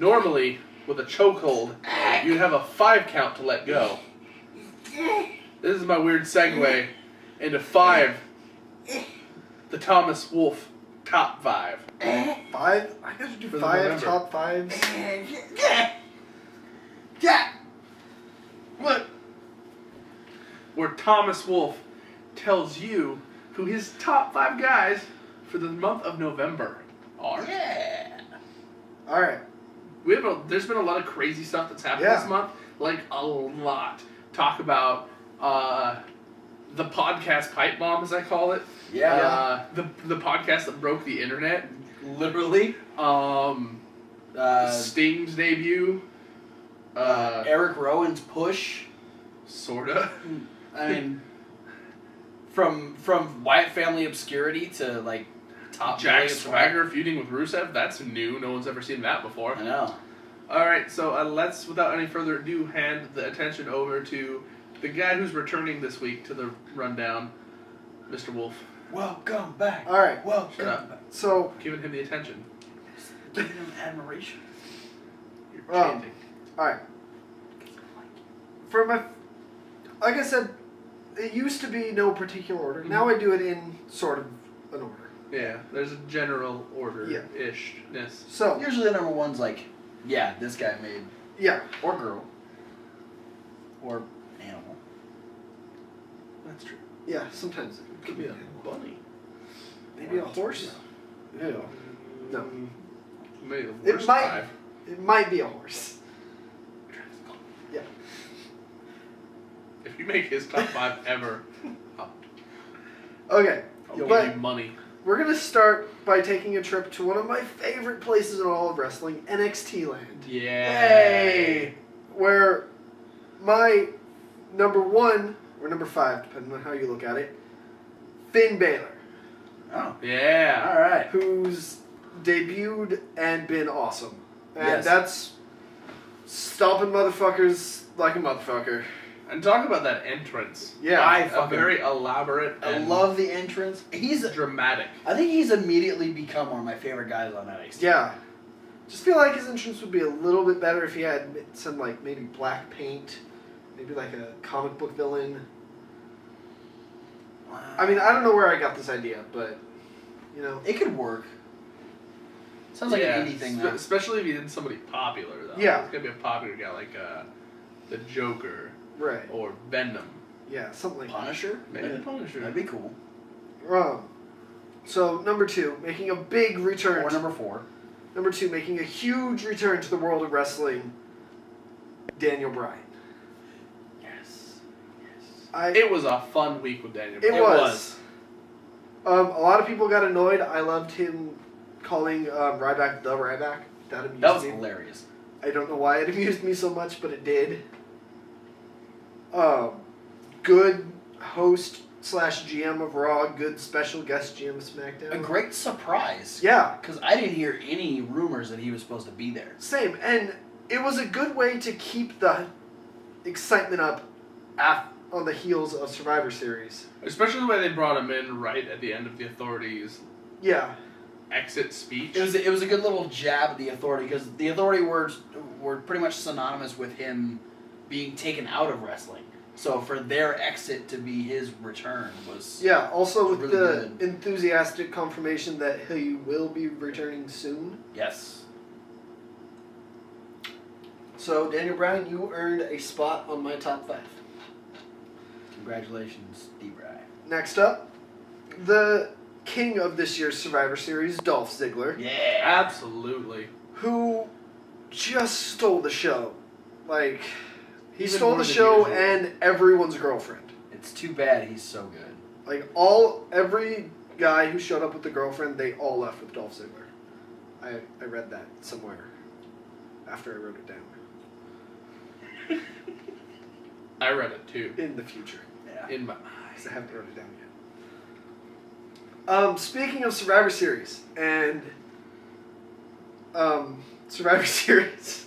Normally, with a chokehold, you'd have a 5 count to let go. This is my weird segue into 5. The Thomas Wolfe top 5. 5? I gotta do 5 top 5s. Yeah. What? Where Thomas Wolfe tells you who his top 5 guys for the month of November are. Yeah. Alright. There's been a lot of crazy stuff that's happened this month. Like, a lot. Talk about the podcast pipe bomb, as I call it. Yeah. The podcast that broke the internet. Literally. Sting's debut. Eric Rowan's push. Sorta. I mean, from Wyatt family obscurity to like top. Jack Swagger feuding with Rusev. That's new. No one's ever seen that before. I know. All right, so let's, without any further ado, hand the attention over to the guy who's returning this week to the rundown, Mr. Wolfe. Welcome back. Alright. Welcome Shut up. back. So, Giving him the attention. Giving him admiration. You're chanting. alright. For my... Like I said, it used to be no particular order. Now I do it in sort of an order. Yeah, there's a general order-ishness. So, Usually the number one's like, yeah, this guy made, yeah. or girl, or animal. That's true. Yeah, sometimes it Could be a bunny. Maybe a horse? Ew. No. Maybe the It worst might- 5. It might be a horse. Yeah. If you make his top 5 ever, Okay. I'll give But you money. we're going to start by taking a trip to one of my favorite places in all of wrestling, NXT Land. Yay! Where my number 1, or number 5, depending on how you look at it, Finn Balor, Oh. Yeah. All right. who's debuted and been awesome. And Yes. that's stomping motherfuckers like a motherfucker. And talk about that entrance. Yeah. A very elaborate I and love the entrance. dramatic. I think he's immediately become one of my favorite guys on NXT. Yeah. Just feel like his entrance would be a little bit better if he had some, like, maybe black paint. Maybe, like, a comic book villain. I mean, I don't know where I got this idea, but, you know. It could work. Sounds like an indie thing, though. Especially if you did somebody popular, though. Yeah. It's going to be a popular guy like the Joker Right. or Venom. Yeah, something like Punisher? Maybe the Punisher. That'd be cool. that. So, number 2, making a big return. Or number 4. Number 2, making a huge return to the world of wrestling, Daniel Bryan. Yes. It was a fun week with Daniel It Bryan. was. A lot of people got annoyed. I loved him calling Ryback the Ryback. That amused That was me. hilarious. I don't know why it amused me so much, but it did. Good host / GM of Raw. Good special guest GM of SmackDown. A great surprise. Yeah. Because I didn't hear any rumors that he was supposed to be there. Same. And it was a good way to keep the excitement up on the heels of Survivor Series. Especially the way they brought him in right at the end of the Authority's Yeah. exit speech. It was a good little jab at the Authority, because the Authority were pretty much synonymous with him being taken out of wrestling. So for their exit to be his return was... Yeah, also with really the good. enthusiastic confirmation that he will be returning soon. Yes. So, Daniel Bryan, you earned a spot on my top 5. Congratulations, D-Bry. Next up, the king of this year's Survivor Series, Dolph Ziggler, Yeah. Absolutely. who just stole the show. Like, he Even stole more the than show usual. and everyone's girlfriend. It's too bad he's so good. Like, every guy who showed up with the girlfriend, they all left with Dolph Ziggler. I read that somewhere after I wrote it down. I read it too. In the future. Yeah. In my Because I haven't wrote it down yet. Speaking of Survivor Series, and Survivor Series,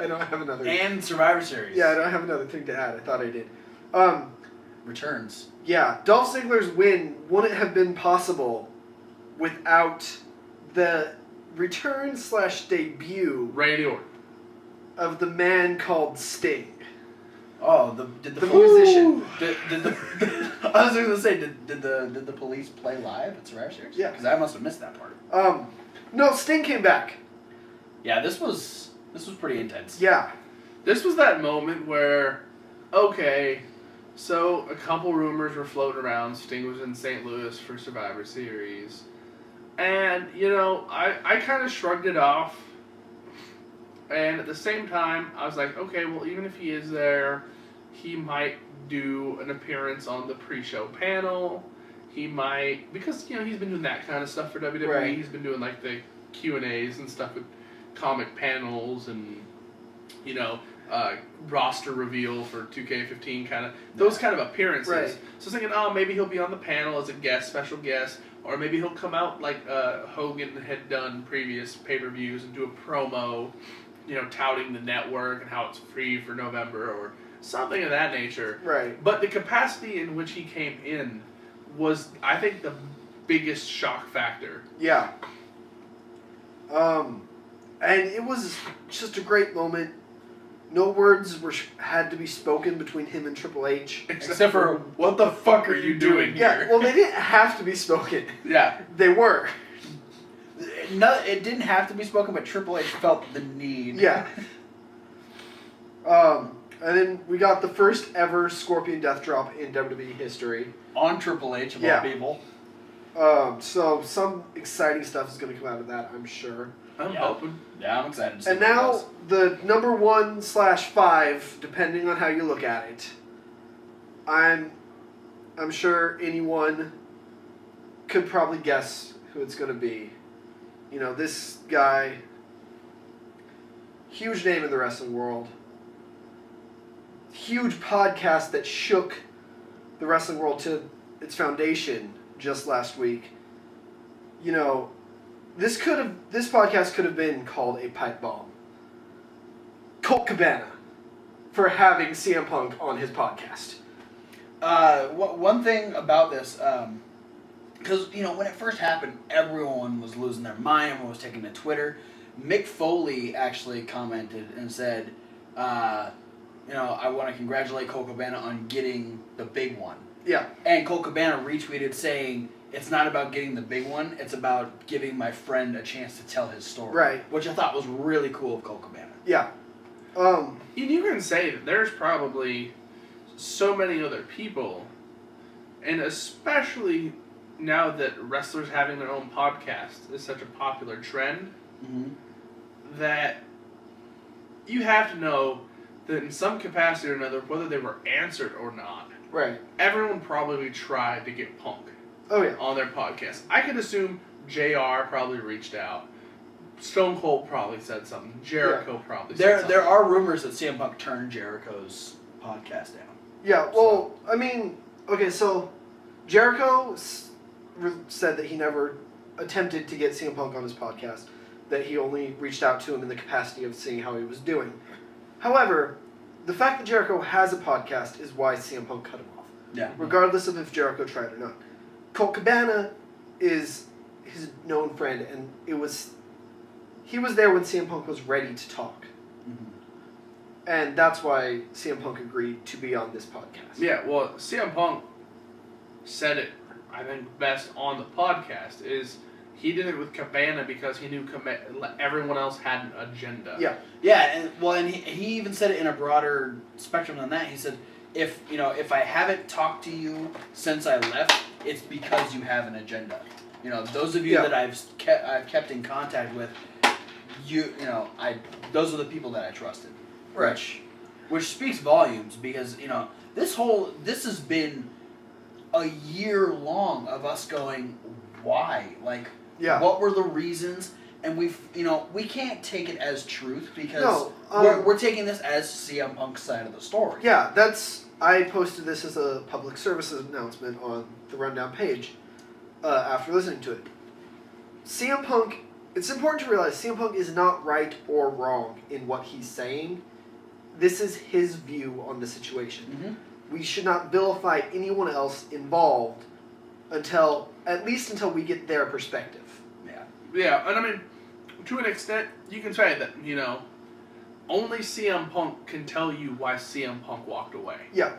I don't have another... And Survivor Series. Yeah, I don't have another thing to add. I thought I did. Returns. Yeah, Dolph Ziggler's win wouldn't have been possible without the return/debut Randy Orton. of the man called Sting. Oh, The the musician. Did the I was going to say did the police play live at Survivor Series? Yeah. Because I must have missed that part. No, Sting came back. Yeah, this was pretty intense. Yeah. This was that moment where, okay, so a couple rumors were floating around. Sting was in St. Louis for Survivor Series. And, I kind of shrugged it off. And at the same time, I was like, okay, well, even if he is there, he might do an appearance on the pre-show panel. He might, because, he's been doing that kind of stuff for WWE. Right. He's been doing, like, the Q&As and stuff with comic panels and, roster reveal for 2K15 kind of, those kind of appearances. Right. So I was thinking, maybe he'll be on the panel as a guest, special guest, or maybe he'll come out like Hogan had done previous pay-per-views and do a promo, touting the network and how it's free for November or something of that nature. Right. But the capacity in which he came in was, I think, the biggest shock factor. Yeah. And it was just a great moment. No words had to be spoken between him and Triple H. Except for, what the fuck are you doing here? Yeah, well, they didn't have to be spoken. Yeah. They were. No, it didn't have to be spoken, but Triple H felt the need. Yeah. And then we got the first ever Scorpion Death Drop in WWE history. On Triple H, of Yeah. all people. So some exciting stuff is going to come out of that, I'm sure. I'm Yeah. hoping. Yeah, I'm excited to see And what it now does. the number 1/5, depending on how you look at it. I'm sure anyone could probably guess who it's going to be. This guy, huge name in the wrestling world, huge podcast that shook the wrestling world to its foundation just last week. This podcast could have been called a pipe bomb. Colt Cabana for having CM Punk on his podcast. One thing about this, because, when it first happened, everyone was losing their mind, everyone was taking to Twitter. Mick Foley actually commented and said, I want to congratulate Colt Cabana on getting the big one. Yeah. And Colt Cabana retweeted saying, it's not about getting the big one, it's about giving my friend a chance to tell his story. Right. Which I thought was really cool of Colt Cabana. Yeah. You can say that there's probably so many other people, and especially now that wrestlers having their own podcast is such a popular trend, that you have to know that in some capacity or another, whether they were answered or not, Right. everyone probably tried to get Punk Oh, yeah. on their podcast. I could assume JR probably reached out. Stone Cold probably said something. Jericho probably said something. There are rumors that CM Punk turned Jericho's podcast down. Yeah, well, I mean, okay, so Jericho said that he never attempted to get CM Punk on his podcast, that he only reached out to him in the capacity of seeing how he was doing. However, the fact that Jericho has a podcast is why CM Punk cut him off, Yeah. regardless of if Jericho tried or not. Colt Cabana is his known friend, and he was there when CM Punk was ready to talk. And that's why CM Punk agreed to be on this podcast. Yeah, well, CM Punk said it, I think, best on the podcast, is he did it with Cabana because he knew everyone else had an agenda. Yeah. Yeah, and he even said it in a broader spectrum than that. He said, if I haven't talked to you since I left, it's because you have an agenda. Those of you that I've kept in contact with, those are the people that I trusted. Right. Which speaks volumes because, this has been a year long of us going, why? Like, what were the reasons? And we can't take it as truth because we're taking this as CM Punk's side of the story. Yeah, I posted this as a public services announcement on the Rundown page after listening to it. CM Punk, it's important to realize CM Punk is not right or wrong in what he's saying. This is his view on the situation. Mm-hmm. We should not vilify anyone else involved at least until we get their perspective. Yeah, and I mean, to an extent, you can say that, only CM Punk can tell you why CM Punk walked away. Yeah.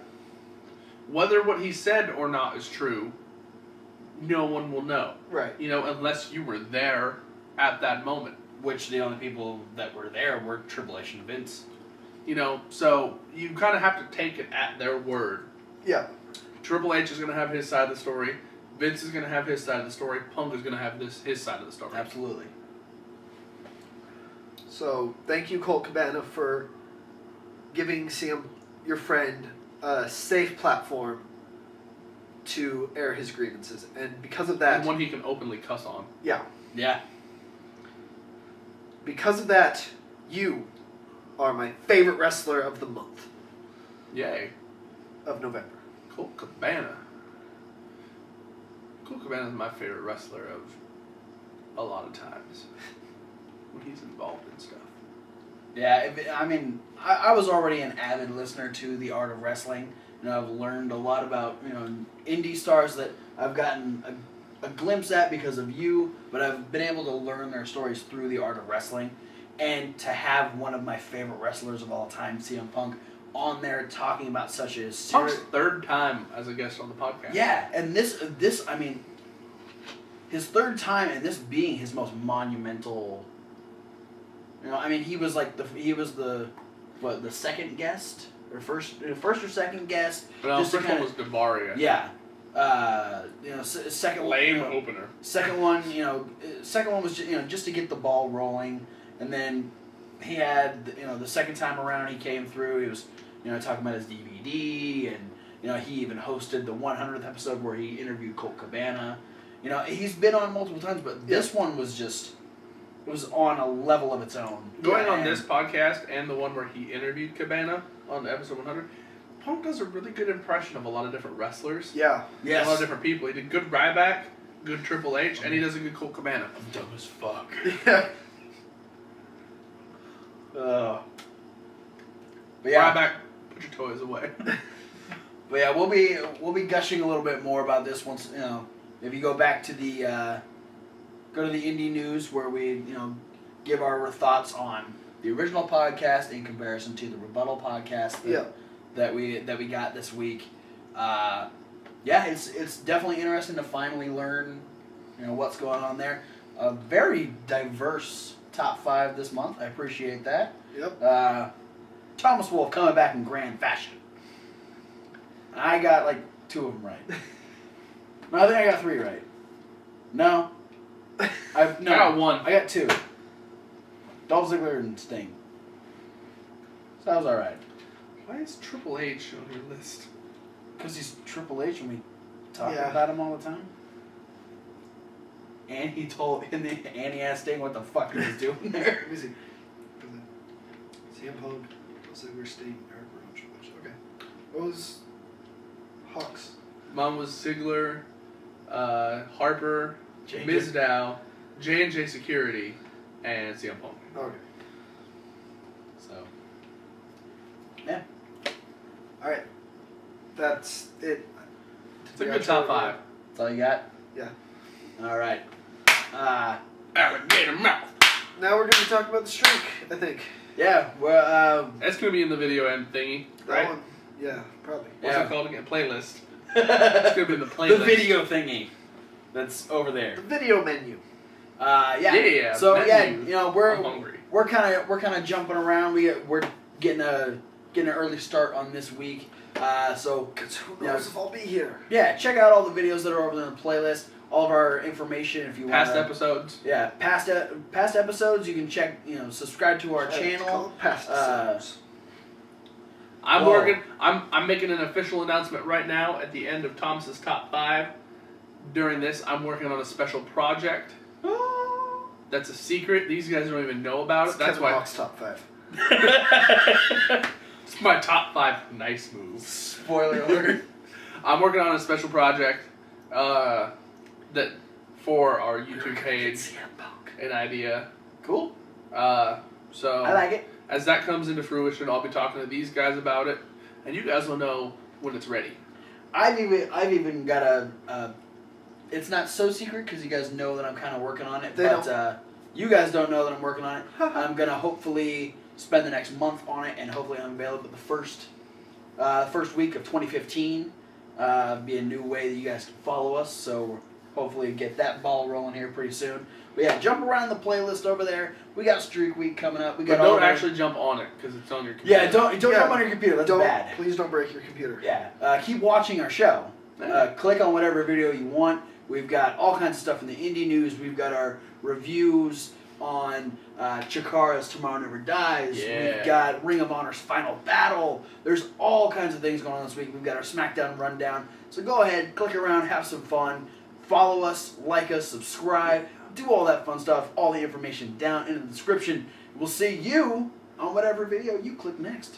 Whether what he said or not is true, no one will know. Right. Unless you were there at that moment. Which the only people that were there were Triple H and Vince. So you kind of have to take it at their word. Yeah. Triple H is going to have his side of the story. Vince is going to have his side of the story. Punk is going to have his side of the story. Absolutely. So, thank you, Colt Cabana, for giving your friend, a safe platform to air his grievances. And because of that... And one he can openly cuss on. Yeah. Yeah. Because of that, you are my favorite wrestler of the month. Yay. Of November. Colt Cabana. Colt Cabana is my favorite wrestler of a lot of times. When he's involved in stuff. Yeah, I was already an avid listener to The Art of Wrestling. I've learned a lot about, indie stars that I've gotten a glimpse at because of you, but I've been able to learn their stories through The Art of Wrestling. And to have one of my favorite wrestlers of all time, CM Punk, on there talking about such a serious... Punk's third time as a guest on the podcast. Yeah, and this, his third time, and this being his most monumental... he was the second guest or first or second guest. Well, first one was Daivari. Yeah, second lame opener. Second one was just to get the ball rolling, and then he had the second time around he came through. He was talking about his DVD, and he even hosted the 100th episode where he interviewed Colt Cabana. He's been on multiple times, but this one was just. It was on a level of its own. Going on this podcast and the one where he interviewed Cabana on episode 100, Punk does a really good impression of a lot of different wrestlers. Yeah. Yes. A lot of different people. He did good Ryback, good Triple H, and he does a good Colt Cabana. I'm dumb as fuck. Yeah. But yeah. Ryback, put your toys away. But yeah, we'll be gushing a little bit more about this once if you go back to the go to the indie news where we give our thoughts on the original podcast in comparison to the rebuttal podcast that we got this week. It's definitely interesting to finally learn what's going on there. A very diverse top 5 this month. I appreciate that. Yep. Thomas Wolfe coming back in grand fashion. I got like 2 of them right. No, I think I got 3 right. No. I got 1. I got 2. Dolph Ziggler and Sting. So that was alright. Why is Triple H on your list? Because he's Triple H and we talk about him all the time. And he asked Sting what the fuck he was doing there. Let me see. CM Punk, Ziggler, Sting, Eric Rowan. Okay. What was Hawks? Mine was Ziggler, Harper, Mizdow, J&J Security, and CM Punk. Okay. So. Yeah. Alright. That's it. It's a good top 5. That's all you got? Yeah. Alright. Alligator mouth. Now we're going to talk about the streak, I think. Yeah, well, that's going to be in the video end thingy, right? That one. Yeah, probably. What's it called again? Playlist. It's going to be in the playlist. The video thingy. That's over there. The video menu. Yeah. So menu. we're hungry. We're kind of jumping around. We're getting an early start on this week. So because who knows if I'll be here. Yeah, check out all the videos that are over there in the playlist. All of our information if you want. Past episodes. Yeah, past episodes. You can check. Subscribe to our channel. Past episodes. I'm making an official announcement right now at the end of Thomas's top 5. During this, I'm working on a special project. That's a secret. These guys don't even know about it. That's Kevin why. Hawk's top 5. It's my top 5 nice moves. Spoiler alert. I'm working on a special project that for our YouTube page. An idea. Cool. So I like it. As that comes into fruition, I'll be talking to these guys about it, and you guys will know when it's ready. I've even got a. It's not so secret because you guys know that I'm kind of working on it. You guys don't know that I'm working on it. I'm gonna hopefully spend the next month on it, and hopefully I'm available the first week of 2015. Be a new way that you guys can follow us. So hopefully get that ball rolling here pretty soon. But yeah, jump around the playlist over there. We got Streak Week coming up. We got. But don't actually jump on it because it's on your computer. Yeah, don't jump on your computer. That's bad. Please don't break your computer. Yeah. Keep watching our show. Click on whatever video you want. We've got all kinds of stuff in the indie news. We've got our reviews on Chikara's Tomorrow Never Dies. Yeah. We've got Ring of Honor's Final Battle. There's all kinds of things going on this week. We've got our SmackDown rundown. So go ahead, click around, have some fun. Follow us, like us, subscribe. Do all that fun stuff. All the information down in the description. We'll see you on whatever video you click next.